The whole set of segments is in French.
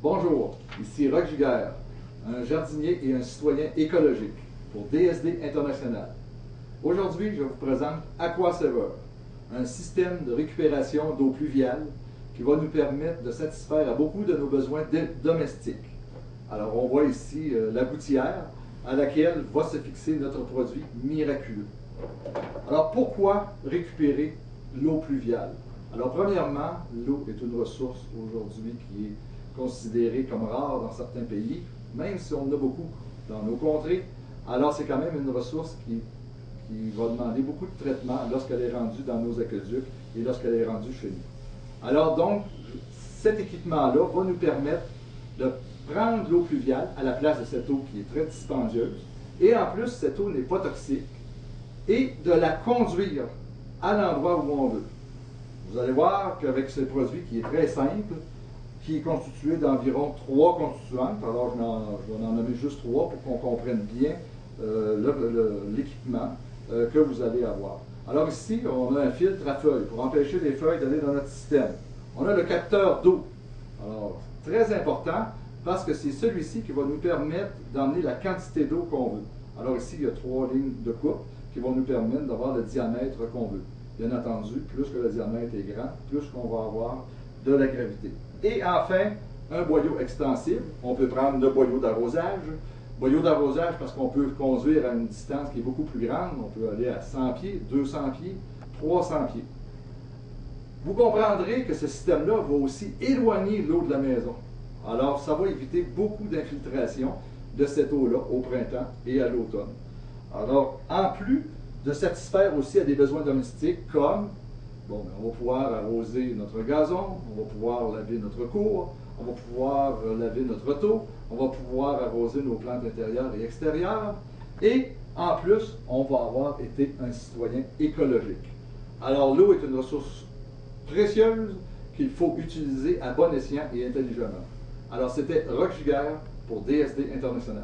Bonjour, ici Roch Giguère, un jardinier et un citoyen écologique pour DSD International. Aujourd'hui, je vous présente AquaSaver, un système de récupération d'eau pluviale qui va nous permettre de satisfaire à beaucoup de nos besoins domestiques. Alors, on voit ici la gouttière à laquelle va se fixer notre produit miraculeux. Alors, pourquoi récupérer l'eau pluviale? Alors, premièrement, l'eau est une ressource aujourd'hui qui est considérée comme rare dans certains pays, même si on en a beaucoup dans nos contrées. Alors, c'est quand même une ressource qui va demander beaucoup de traitement lorsqu'elle est rendue dans nos aqueducs et lorsqu'elle est rendue chez nous. Alors donc, cet équipement-là va nous permettre de prendre l'eau pluviale à la place de cette eau qui est très dispendieuse, et en plus, cette eau n'est pas toxique, et de la conduire à l'endroit où on veut. Vous allez voir qu'avec ce produit qui est très simple, qui est constitué d'environ 3 constituantes, alors je vais en nommer juste 3 pour qu'on comprenne bien l'équipement que vous allez avoir. Alors ici, on a un filtre à feuilles pour empêcher les feuilles d'aller dans notre système. On a le capteur d'eau. Alors, très important parce que c'est celui-ci qui va nous permettre d'emmener la quantité d'eau qu'on veut. Alors ici, il y a 3 lignes de coupe qui vont nous permettre d'avoir le diamètre qu'on veut. Bien entendu, plus que le diamètre est grand, plus qu'on va avoir de la gravité. Et enfin, un boyau extensible. On peut prendre le boyau d'arrosage. Boyau d'arrosage parce qu'on peut conduire à une distance qui est beaucoup plus grande. On peut aller à 100 pieds, 200 pieds, 300 pieds. Vous comprendrez que ce système-là va aussi éloigner l'eau de la maison. Alors, ça va éviter beaucoup d'infiltration de cette eau-là au printemps et à l'automne. Alors, en plus de satisfaire aussi à des besoins domestiques comme, on va pouvoir arroser notre gazon, on va pouvoir laver notre cour, on va pouvoir laver notre auto, on va pouvoir arroser nos plantes intérieures et extérieures, et en plus, on va avoir été un citoyen écologique. Alors, l'eau est une ressource précieuse qu'il faut utiliser à bon escient et intelligemment. Alors, c'était Roch Giguère pour DSD International.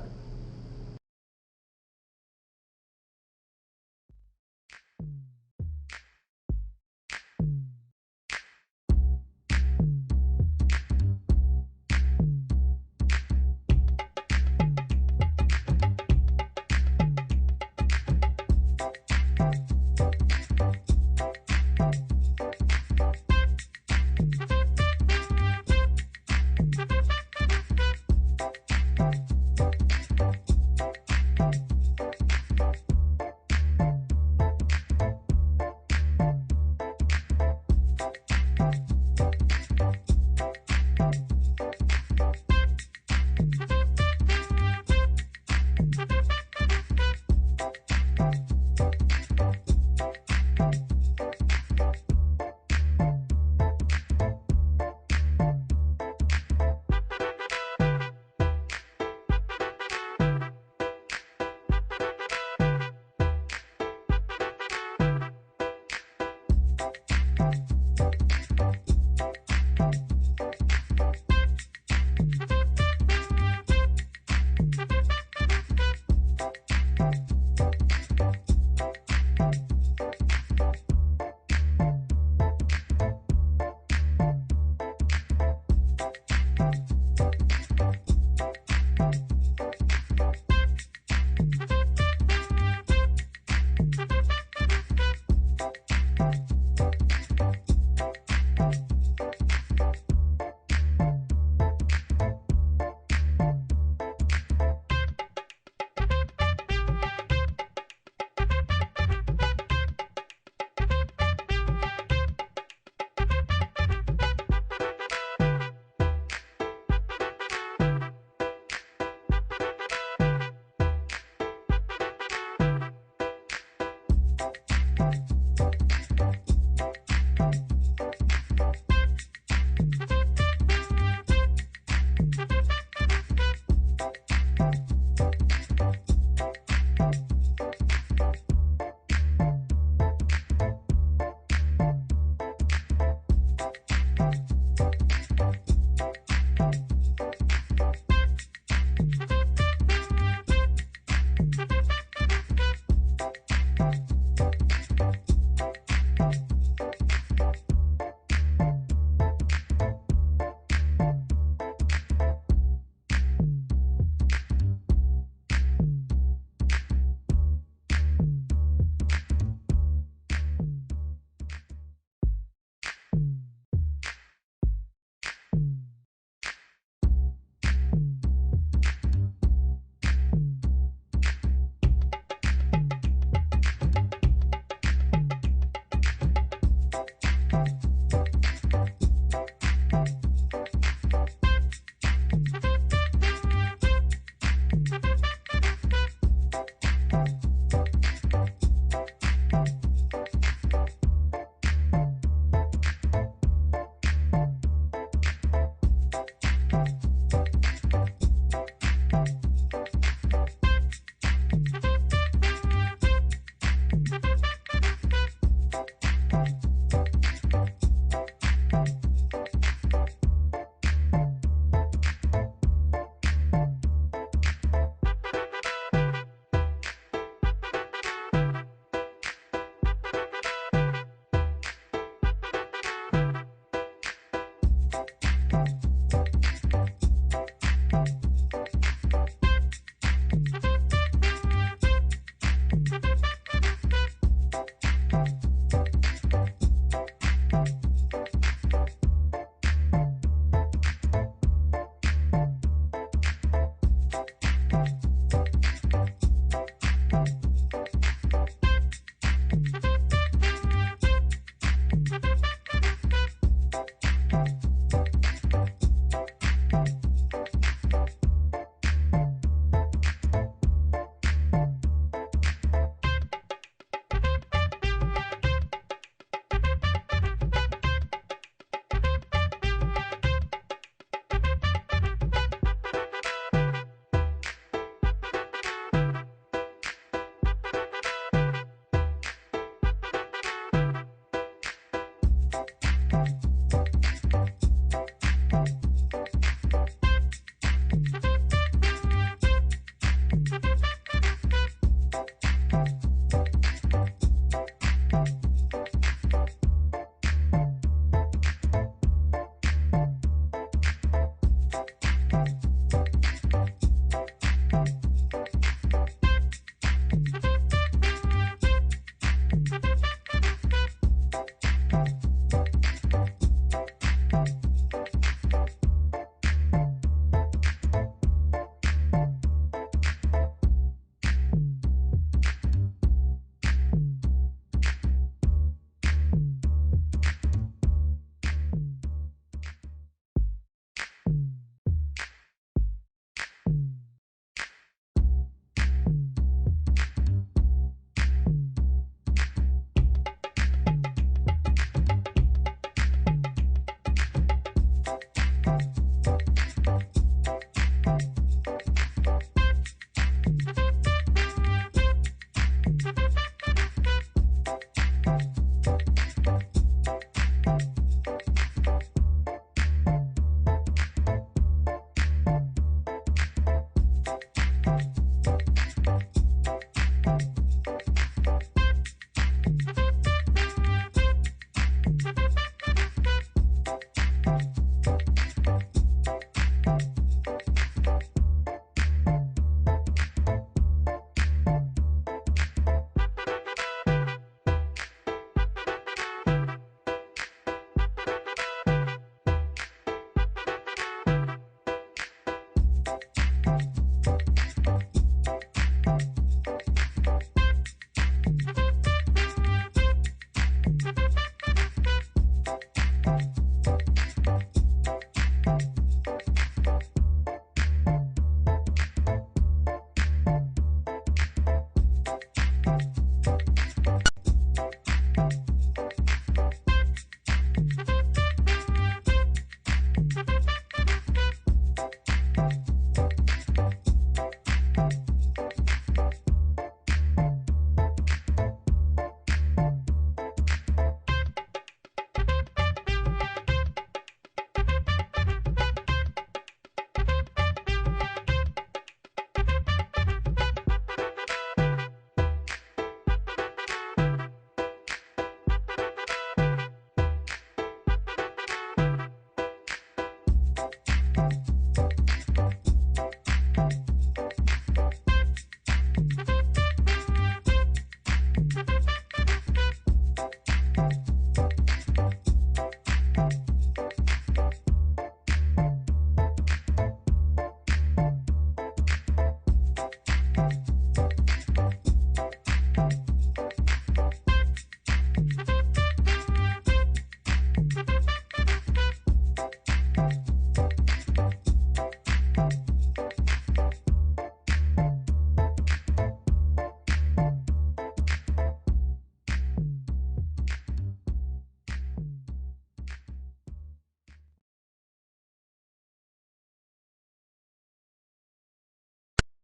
Bye.